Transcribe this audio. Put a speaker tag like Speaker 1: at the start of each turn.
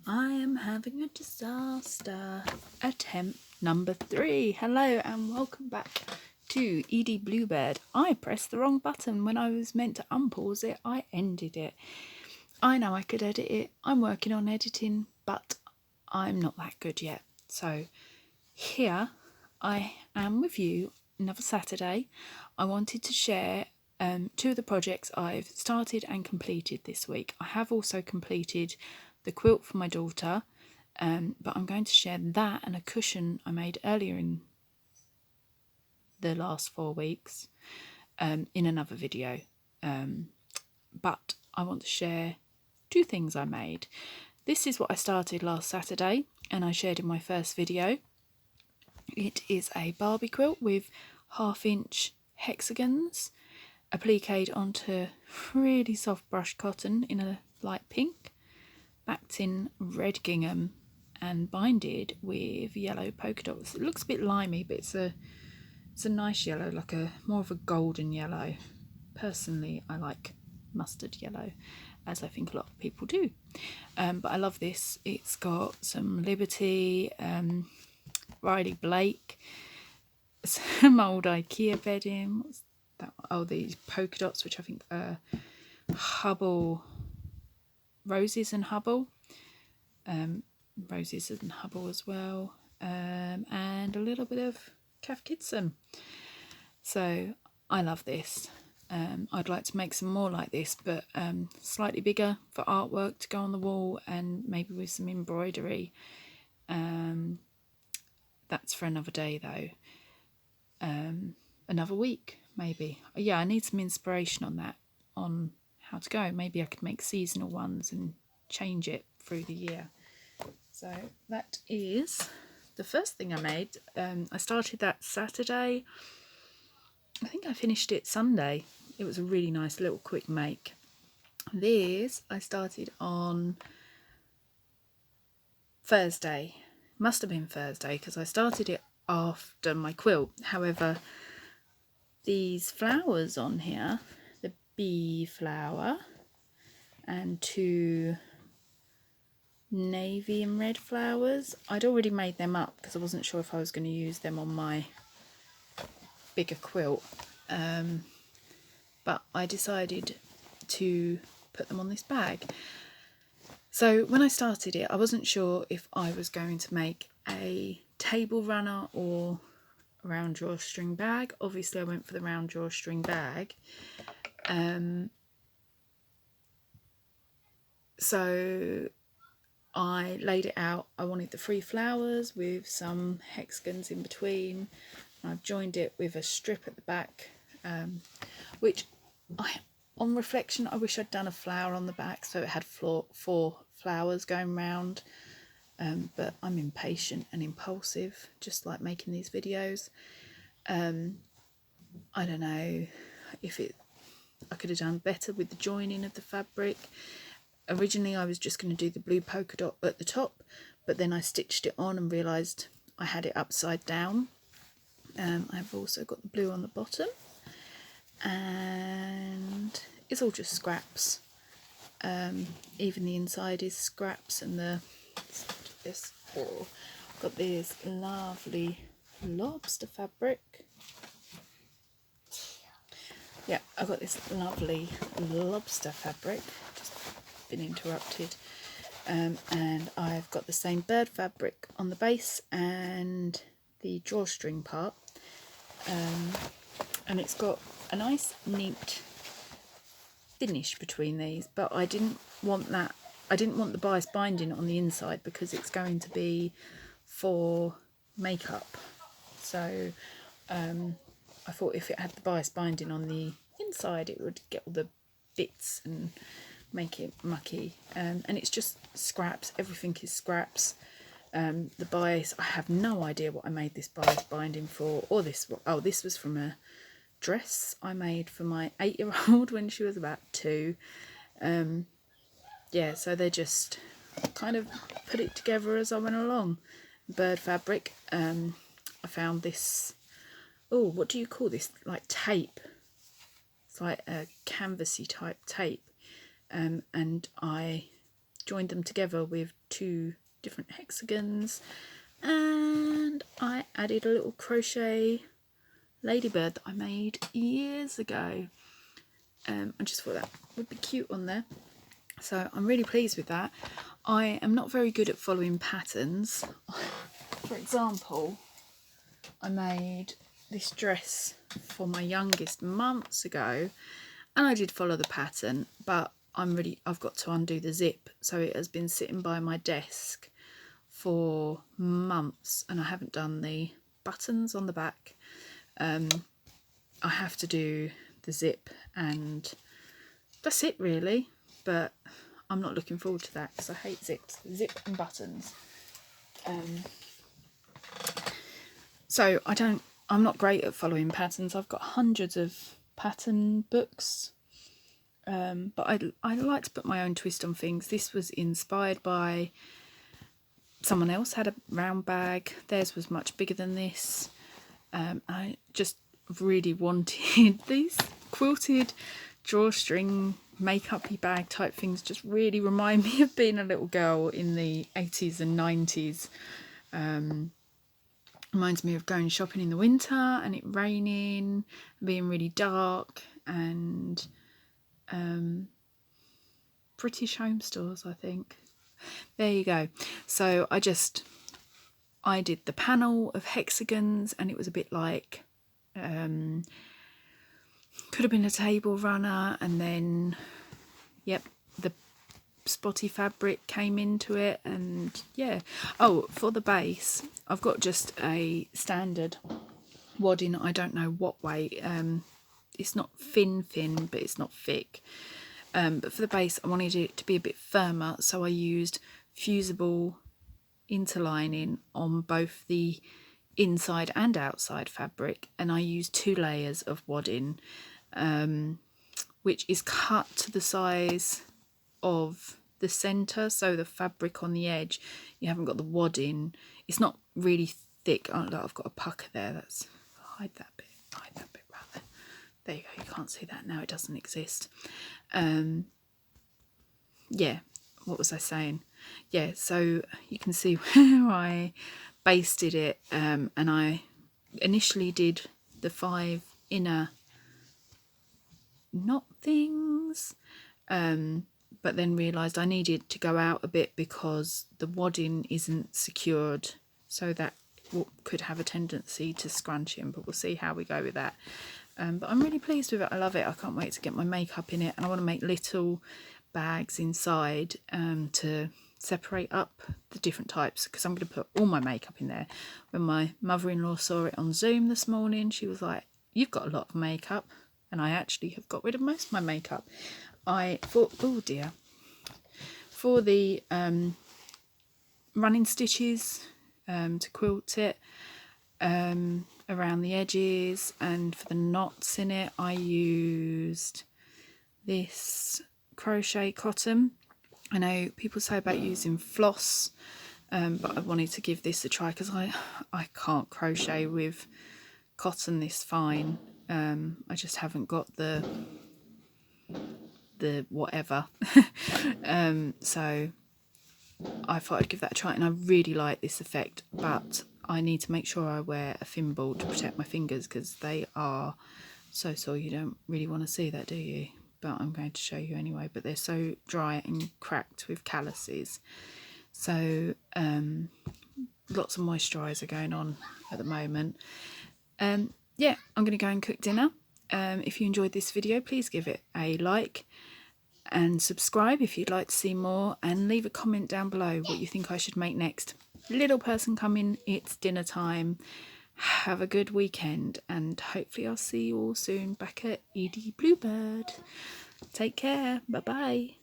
Speaker 1: I am having a disaster. Attempt number 3. Hello and welcome back to Edie-Bleu. I pressed the wrong button. When I was meant to unpause it, I ended it. I know I could edit it. I'm working on editing, but I'm not that good yet. So here I am with you another Saturday. I wanted to share 2 of the projects I've started and completed this week. I have also completed the quilt for my daughter, but I'm going to share that and a cushion I made earlier in the last 4 weeks in another video. But I want to share 2 things I made. This is what I started last Saturday and I shared in my first video. It is a Barbie quilt with 1/2-inch hexagons appliqued onto really soft brush cotton in a light pink, backed in red gingham and binded with yellow polka dots. It looks a bit limey, but it's a nice yellow, like a more of a golden yellow. Personally, I like mustard yellow, as I think a lot of people do. But I love this. It's got some Liberty, Riley Blake, some old IKEA bedding. What's that? Oh, these polka dots, which I think are Hubble, Roses and Hubble. Roses and Hubble as well. And a little bit of Cath Kidston. So I love this. I'd like to make some more like this, but slightly bigger for artwork to go on the wall and maybe with some embroidery. That's for another day though. Another week maybe. Yeah, I need some inspiration on that, on how to go. Maybe I could make seasonal ones and change it through the year. So that is the first thing I made. I started that Saturday. I think I finished it Sunday. It was a really nice little quick make. This I started on Thursday. Must have been Thursday because I started it after my quilt. However, these flowers on here, the bee flower and 2 navy and red flowers, I'd already made them up because I wasn't sure if I was going to use them on my bigger quilt, but I decided to put them on this bag. So when I started it, I wasn't sure if I was going to make a table runner or a round drawstring bag. Obviously I went for the round drawstring bag. So I laid it out. I wanted the 3 flowers with some hexagons in between. I've joined it with a strip at the back, which on reflection I wish I'd done a flower on the back so it had 4 flowers going round, but I'm impatient and impulsive, just like making these videos. I don't know if I could have done better with the joining of the fabric. Originally I was just going to do the blue polka dot at the top, but then I stitched it on and realised I had it upside down. I've also got the blue on the bottom, and it's all just scraps. Even the inside is scraps, and this got this lovely lobster fabric. Yeah, I've got this lovely lobster fabric. Just been interrupted. And I've got the same bird fabric on the base and the drawstring part. And it's got a nice neat finish between these, but I didn't want that. I didn't want the bias binding on the inside because it's going to be for makeup. So I thought if it had the bias binding on the inside it would get all the bits and make it mucky, and it's just scraps. Everything is scraps. The bias, I have no idea what I made this bias binding for, or this. Oh, this was from a dress I made for my 8-year-old when she was about 2. Yeah, so they just kind of put it together as I went along. Bird fabric. I found this. Oh, what do you call this? Like tape. It's like a canvasy type tape, and I joined them together with 2 different hexagons, and I added a little crochet ladybird that I made years ago. I just thought that would be cute on there, so I'm really pleased with that. I am not very good at following patterns. For example, I made this dress for my youngest months ago, and I did follow the pattern, but I've got to undo the zip, so it has been sitting by my desk for months and I haven't done the buttons on the back. I have to do the zip, and that's it really, but I'm not looking forward to that because I hate zips, zip and buttons. So I'm not great at following patterns. I've got hundreds of pattern books, but I like to put my own twist on things. This was inspired by someone else had a round bag. Theirs was much bigger than this. I just really wanted these quilted drawstring makeup-y bag type things. Just really remind me of being a little girl in the 80s and 90s. Reminds me of going shopping in the winter and it raining, being really dark, and British home stores, I think. There you go. So I did the panel of hexagons, and it was a bit like, could have been a table runner, and then, yep, the spotty fabric came into it, and yeah. Oh, for the base, I've got just a standard wadding. I don't know what weight. It's not thin, but it's not thick. But for the base, I wanted it to be a bit firmer, so I used fusible interlining on both the inside and outside fabric, and I used 2 layers of wadding, which is cut to the size of the centre, so the fabric on the edge, you haven't got the wadding. It's not really thick. Oh, look, I've got a pucker there. That's hide that bit rather. There you go. You can't see that now. It doesn't exist. Yeah, what was I saying? Yeah, so you can see where I basted it, and I initially did the 5 inner knot things, but then realised I needed to go out a bit because the wadding isn't secured, so that could have a tendency to scrunch in, but we'll see how we go with that. But I'm really pleased with it. I love it. I can't wait to get my makeup in it, and I want to make little bags inside to separate up the different types, because I'm going to put all my makeup in there. When my mother-in-law saw it on Zoom this morning, she was like, "You've got a lot of makeup," and I actually have got rid of most of my makeup. I thought, oh dear, for the running stitches to quilt it around the edges, and for the knots in it, I used this crochet cotton. I know people say about using floss, but I wanted to give this a try because I can't crochet with cotton this fine. I just haven't got the whatever. So I thought I'd give that a try, and I really like this effect, but I need to make sure I wear a thimble to protect my fingers because they are so sore. You don't really want to see that, do you? But I'm going to show you anyway. But they're so dry and cracked with calluses, so lots of moisturiser going on at the moment. Yeah, I'm going to go and cook dinner. If you enjoyed this video, please give it a like and subscribe if you'd like to see more, and leave a comment down below what you think I should make next. Little person coming, it's dinner time. Have a good weekend, and hopefully I'll see you all soon back at Edie-Bleu. Take care. Bye bye.